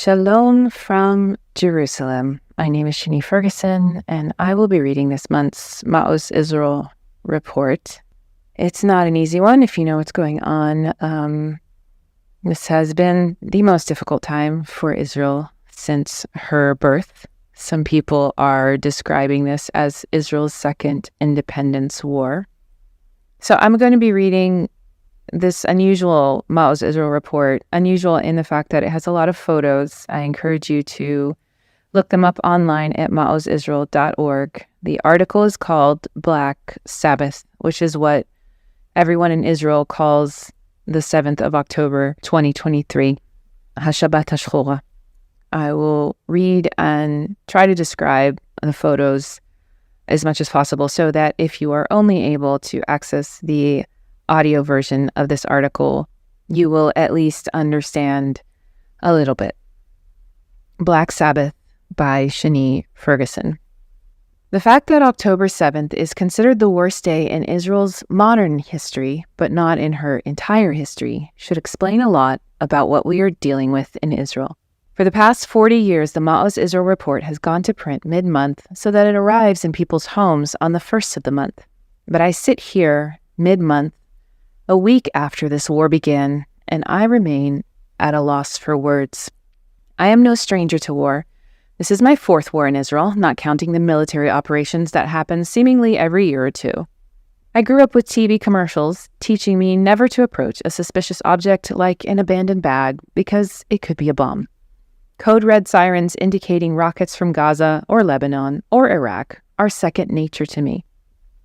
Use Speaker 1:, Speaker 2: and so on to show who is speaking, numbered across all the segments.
Speaker 1: Shalom from Jerusalem. My name is Shani Ferguson, and I will be reading this month's Maozui스라엘 report. It's not an easy one if you know what's going on. This has been the most difficult time for Israel since her birth. Some people are describing this as Israel's second independence war. So I'm going to be reading this unusual Maozui스라엘 report, unusual in the fact that it has a lot of photos. I encourage you to look them up online at maozui스라엘.org. The article is called Black Sabbath, which is what everyone in Israel calls the 7th of October, 2023, 샤밭'을. I will read and try to describe the photos as much as possible so that if you are only able to access the audio version of this article, you will at least understand a little bit. Black Sabbath by Shani Ferguson. The fact that October 7th is considered the worst day in Israel's modern history, but not in her entire history, should explain a lot about what we are dealing with in Israel. For the past 40 years, the Maozui스라엘 report has gone to print mid-month so that it arrives in people's homes on the first of the month. But I sit here mid-month, a week after this war began, and I remain at a loss for words. I am no stranger to war. This is my fourth war in Israel, not counting the military operations that happen seemingly every year or two. I grew up with TV commercials teaching me never to approach a suspicious object like an abandoned bag because it could be a bomb. Code red sirens indicating rockets from Gaza or Lebanon or Iraq are second nature to me.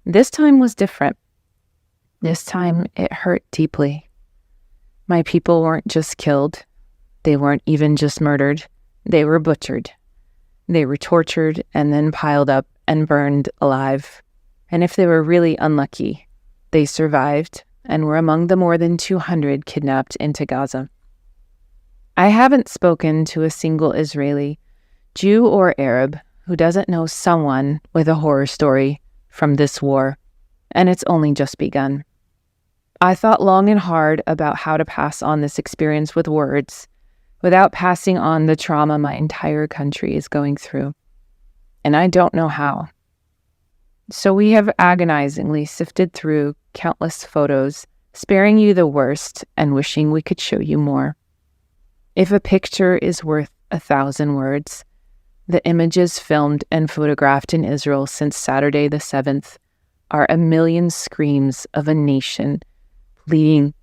Speaker 1: This time was different. This time it hurt deeply. My people weren't just killed. They weren't even just murdered. They were butchered. They were tortured and then piled up and burned alive. And if they were really unlucky, they survived and were among the more than 200 kidnapped into Gaza. I haven't spoken to a single Israeli, Jew or Arab, who doesn't know someone with a horror story from this war, and it's only just begun. I thought long and hard about how to pass on this experience with words without passing on the trauma my entire country is going through. And I don't know how. So we have agonizingly sifted through countless photos, sparing you the worst and wishing we could show you more. If a picture is worth 1,000 words, the images filmed and photographed in Israel since Saturday the 7th are a million screams of a nation pleading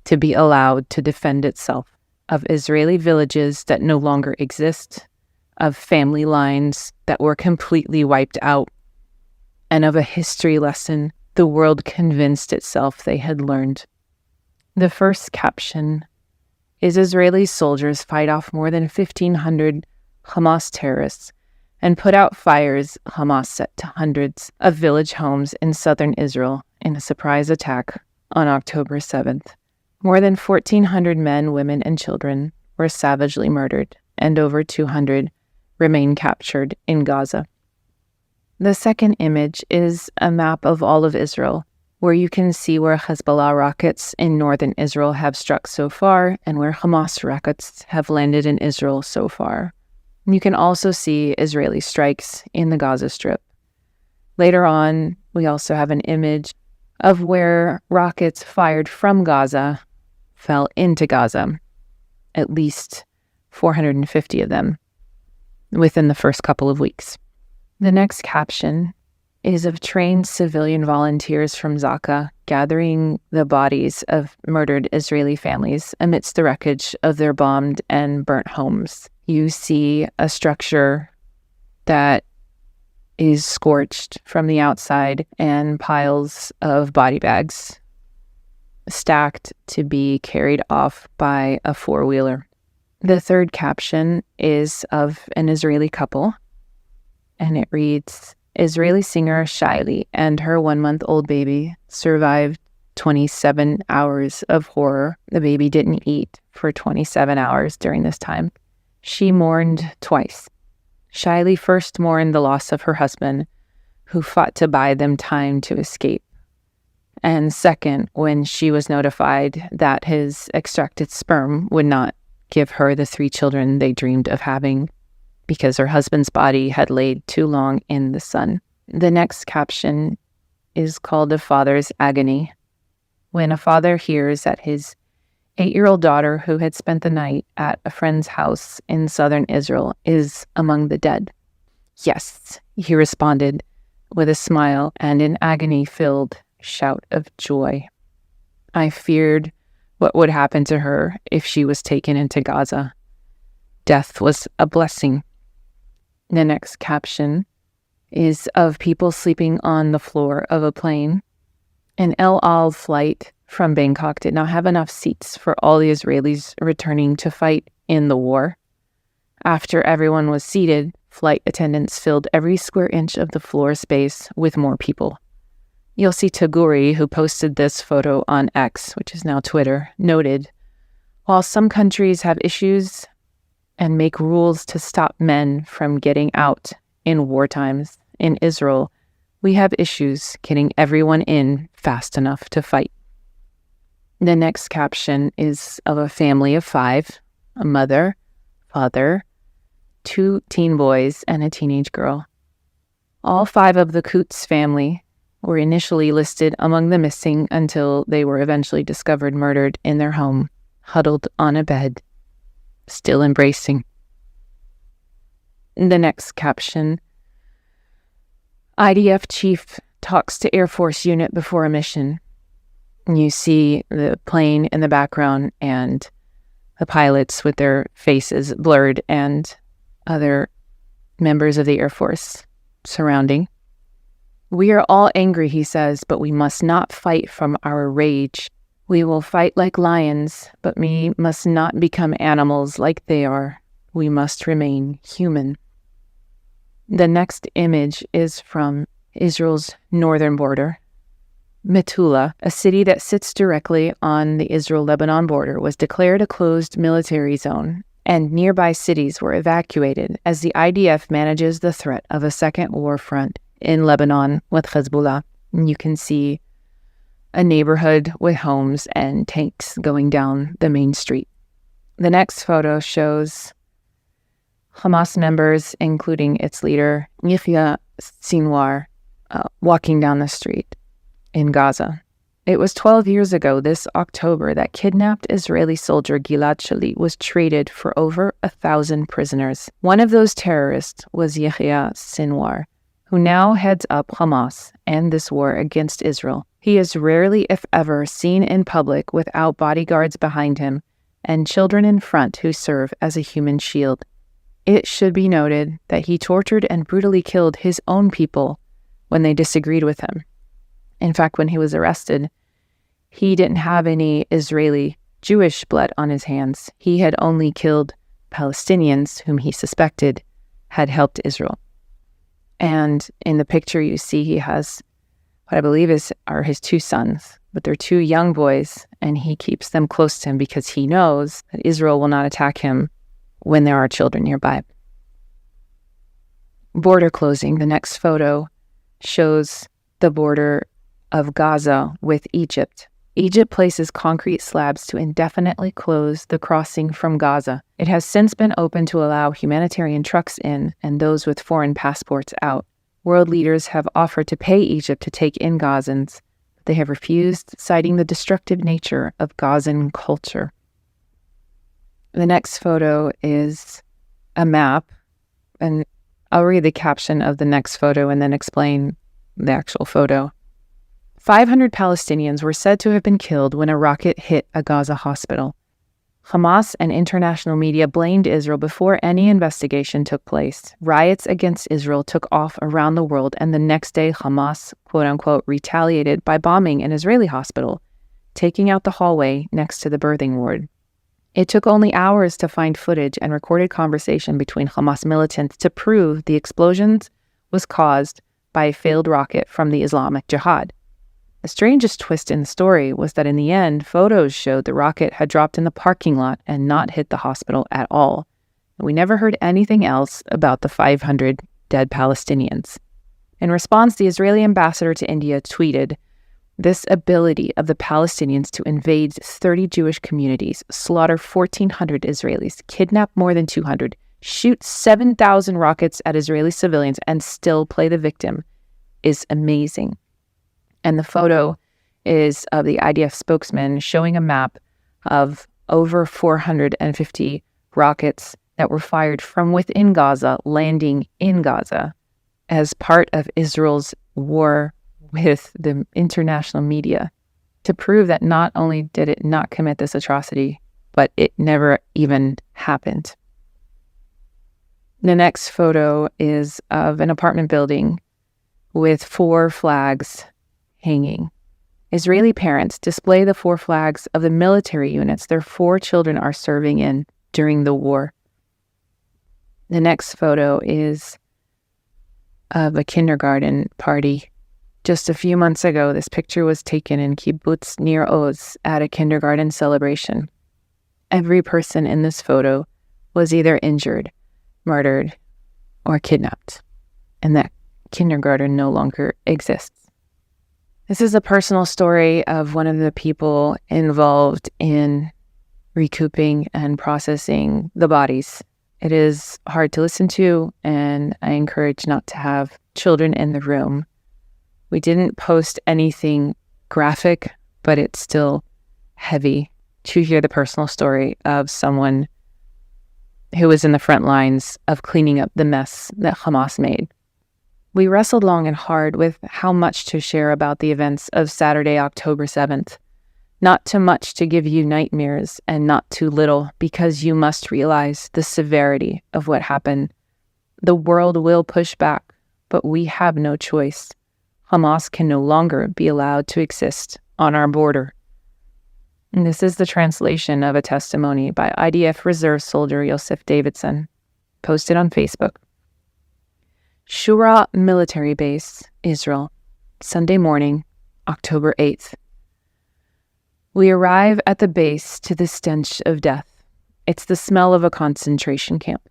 Speaker 1: to be allowed to defend itself, of Israeli villages that no longer exist, of family lines that were completely wiped out, and of a history lesson the world convinced itself they had learned. The first caption is Israeli soldiers fight off more than 1,500 Hamas terrorists and put out fires Hamas set to hundreds of village homes in southern Israel in a surprise attack on October 7th. More than 1,400 men, women, and children were savagely murdered, and over 200 remain captured in Gaza. The second image is a map of all of Israel, where you can see where Hezbollah rockets in northern Israel have struck so far and where Hamas rockets have landed in Israel so far. You can also see Israeli strikes in the Gaza Strip. Later on, we also have an image of where rockets fired from Gaza fell into Gaza, at least 450 of them within the first couple of weeks. The next caption is of trained civilian volunteers from Zaka gathering the bodies of murdered Israeli families amidst the wreckage of their bombed and burnt homes. You see a structure that is scorched from the outside and piles of body bags stacked to be carried off by a four-wheeler. The third caption is of an Israeli couple, and it reads, Israeli singer Shaili and her 1-month-old baby survived 27 hours of horror. The baby didn't eat for 27 hours during this time. She mourned twice. Shaili first mourned the loss of her husband, who fought to buy them time to escape. And second, when she was notified that his extracted sperm would not give her the 3 children they dreamed of having because her husband's body had laid too long in the sun. The next caption is called A Father's Agony. When a father hears that his 8-year-old daughter, who had spent the night at a friend's house in southern Israel, is among the dead. Yes, he responded with a smile and an agony-filled shout of joy. I feared what would happen to her if she was taken into Gaza. Death was a blessing. The next caption is of people sleeping on the floor of a plane. An El Al flight from Bangkok did not have enough seats for all the Israelis returning to fight in the war. After everyone was seated, flight attendants filled every square inch of the floor space with more people. Yossi Taguri, who posted this photo on X, which is now Twitter, noted, while some countries have issues and make rules to stop men from getting out in war times, in Israel, we have issues getting everyone in fast enough to fight. The next caption is of a family of 5, a mother, father, 2 teen boys, and a teenage girl. All 5 of the Kutz family were initially listed among the missing until they were eventually discovered murdered in their home, huddled on a bed, still embracing. The next caption, IDF chief talks to Air Force unit before a mission. You see the plane in the background and the pilots with their faces blurred and other members of the Air Force surrounding. We are all angry, he says, but we must not fight from our rage. We will fight like lions, but we must not become animals like they are. We must remain human. The next image is from Israel's northern border. Metula, a city that sits directly on the Israel-Lebanon border, was declared a closed military zone, and nearby cities were evacuated as the IDF manages the threat of a second war front in Lebanon with Hezbollah. And you can see a neighborhood with homes and tanks going down the main street. The next photo shows Hamas members, including its leader, Yahya Sinwar, walking down the street in Gaza. It was 12 years ago this October that kidnapped Israeli soldier Gilad Shalit was traded for over 1,000 prisoners. One of those terrorists was Yahya Sinwar, who now heads up Hamas and this war against Israel. He is rarely, if ever, seen in public without bodyguards behind him and children in front who serve as a human shield. It should be noted that he tortured and brutally killed his own people when they disagreed with him. In fact, when he was arrested, he didn't have any Israeli Jewish blood on his hands. He had only killed Palestinians whom he suspected had helped Israel. And in the picture you see he has what I believe are his 2 sons, but they're 2 young boys, and he keeps them close to him because he knows that Israel will not attack him when there are children nearby. Border closing. The next photo shows the border of Gaza with Egypt. Egypt places concrete slabs to indefinitely close the crossing from Gaza. It has since been open to allow humanitarian trucks in and those with foreign passports out. World leaders have offered to pay Egypt to take in Gazans. They have refused, citing the destructive nature of Gazan culture. The next photo is a map, and I'll read the caption of the next photo and then explain the actual photo. 500 Palestinians were said to have been killed when a rocket hit a Gaza hospital. Hamas and international media blamed Israel before any investigation took place. Riots against Israel took off around the world, and the next day Hamas, quote-unquote, retaliated by bombing an Israeli hospital, taking out the hallway next to the birthing ward. It took only hours to find footage and recorded conversation between Hamas militants to prove the explosions was caused by a failed rocket from the Islamic Jihad. The strangest twist in the story was that in the end, photos showed the rocket had dropped in the parking lot and not hit the hospital at all. And we never heard anything else about the 500 dead Palestinians. In response, the Israeli ambassador to India tweeted, This ability of the Palestinians to invade 30 Jewish communities, slaughter 1,400 Israelis, kidnap more than 200, shoot 7,000 rockets at Israeli civilians, and still play the victim is amazing. And the photo is of the IDF spokesman showing a map of over 450 rockets that were fired from within Gaza, landing in Gaza as part of Israel's war with the international media to prove that not only did it not commit this atrocity, but it never even happened. The next photo is of an apartment building with 4 flags hanging. Israeli parents display the 4 flags of the military units their 4 children are serving in during the war. The next photo is of a kindergarten party. Just a few months ago, this picture was taken in Kibbutz Nir Oz at a kindergarten celebration. Every person in this photo was either injured, murdered, or kidnapped, and that kindergarten no longer exists. This is a personal story of one of the people involved in recouping and processing the bodies. It is hard to listen to, and I encourage not to have children in the room. We didn't post anything graphic, but it's still heavy to hear the personal story of someone who was in the front lines of cleaning up the mess that Hamas made. We wrestled long and hard with how much to share about the events of Saturday, October 7th. Not too much to give you nightmares, and not too little, because you must realize the severity of what happened. The world will push back, but we have no choice. Hamas can no longer be allowed to exist on our border. And this is the translation of a testimony by IDF Reserve Soldier Yosef Davidson, posted on Facebook. Shura Military Base, Israel, Sunday morning, October 8th. We arrive at the base to the stench of death. It's the smell of a concentration camp.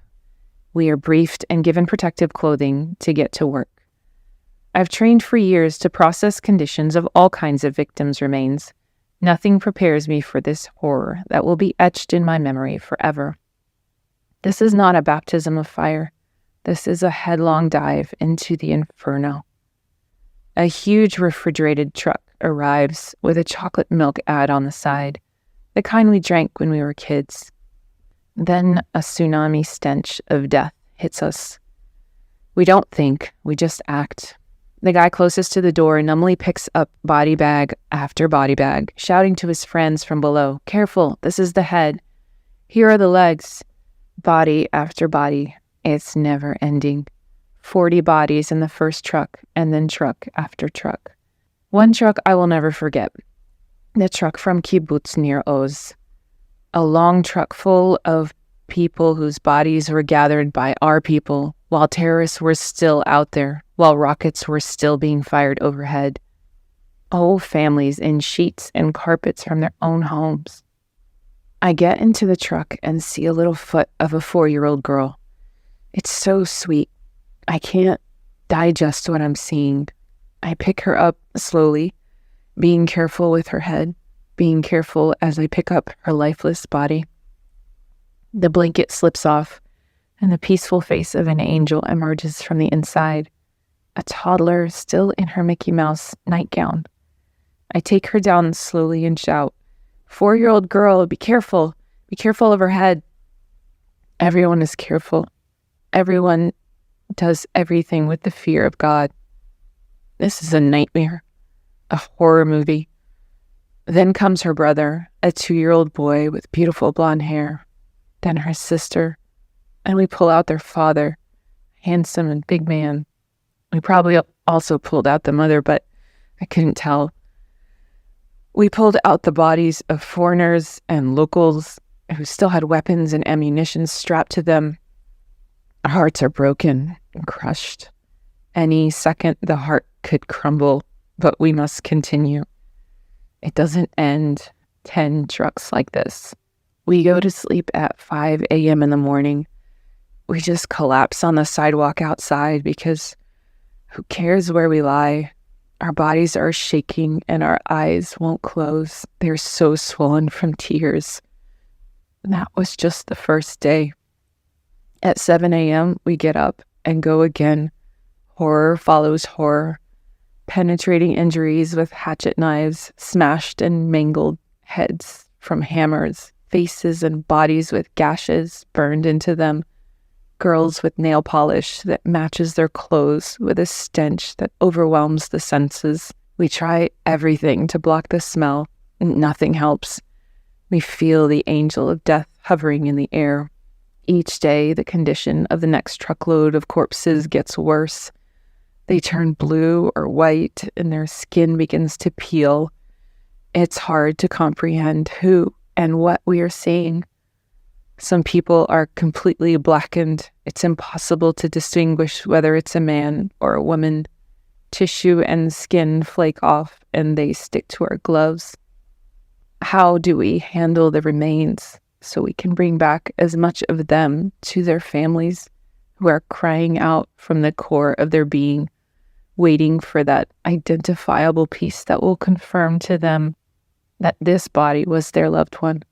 Speaker 1: We are briefed and given protective clothing to get to work. I've trained for years to process conditions of all kinds of victims' remains. Nothing prepares me for this horror that will be etched in my memory forever. This is not a baptism of fire. This is a headlong dive into the inferno. A huge refrigerated truck arrives with a chocolate milk ad on the side, the kind we drank when we were kids. Then a tsunami stench of death hits us. We don't think, we just act. The guy closest to the door numbly picks up body bag after body bag, shouting to his friends from below, "Careful, this is the head. Here are the legs." Body after body. It's never ending. 40 bodies in the first truck, and then truck after truck. One truck I will never forget. The truck from Kibbutz Nir Oz. A long truck full of people whose bodies were gathered by our people while terrorists were still out there, while rockets were still being fired overhead. Whole families in sheets and carpets from their own homes. I get into the truck and see a little foot of a 4-year-old girl. It's so sweet. I can't digest what I'm seeing. I pick her up slowly, being careful with her head, being careful as I pick up her lifeless body. The blanket slips off, and the peaceful face of an angel emerges from the inside, a toddler still in her Mickey Mouse nightgown. I take her down slowly and shout, "4-year-old girl, be careful of her head." Everyone is careful. Everyone does everything with the fear of God. This is a nightmare, a horror movie. Then comes her brother, a 2-year-old boy with beautiful blonde hair, then her sister, and we pull out their father, handsome and big man. We probably also pulled out the mother, but I couldn't tell. We pulled out the bodies of foreigners and locals who still had weapons and ammunition strapped to them. Our hearts are broken and crushed. Any second the heart could crumble, but we must continue. It doesn't end 10 trucks like this. We go to sleep at 5 a.m. in the morning. We just collapse on the sidewalk outside because who cares where we lie? Our bodies are shaking and our eyes won't close. They're so swollen from tears. And that was just the first day. At 7 a.m., we get up and go again. Horror follows horror. Penetrating injuries with hatchet knives, smashed and mangled heads from hammers, faces and bodies with gashes burned into them, girls with nail polish that matches their clothes with a stench that overwhelms the senses. We try everything to block the smell, and nothing helps. We feel the angel of death hovering in the air. Each day, the condition of the next truckload of corpses gets worse. They turn blue or white, and their skin begins to peel. It's hard to comprehend who and what we are seeing. Some people are completely blackened. It's impossible to distinguish whether it's a man or a woman. Tissue and skin flake off, and they stick to our gloves. How do we handle the remains so we can bring back as much of them to their families who are crying out from the core of their being, waiting for that identifiable piece that will confirm to them that this body was their loved one?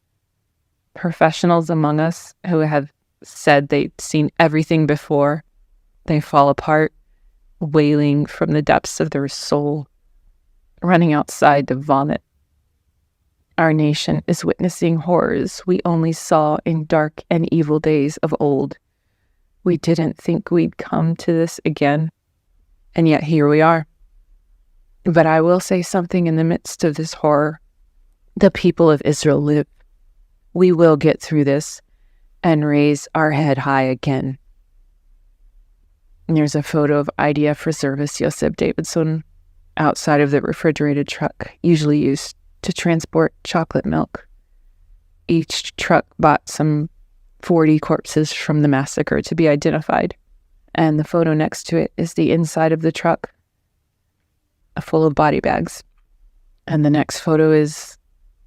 Speaker 1: Professionals among us who have said they've seen everything before, they fall apart, wailing from the depths of their soul, running outside to vomit. Our nation is witnessing horrors we only saw in dark and evil days of old. We didn't think we'd come to this again, and yet here we are. But I will say something in the midst of this horror. The people of Israel live. We will get through this and raise our head high again. And there's a photo of IDF reservist Joseph Davidson outside of the refrigerated truck, usually used to transport chocolate milk. Each truck bought some 40 corpses from the massacre to be identified. And the photo next to it is the inside of the truck, full of body bags. And the next photo is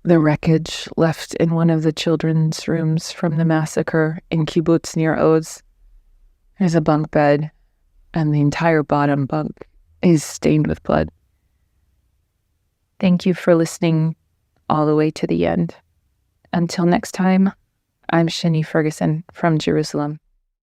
Speaker 1: the wreckage left in one of the children's rooms from the massacre in kibbutz near Oz. There's a bunk bed, and the entire bottom bunk is stained with blood. Thank you for listening all the way to the end. Until next time, I'm Shani Ferguson from Jerusalem.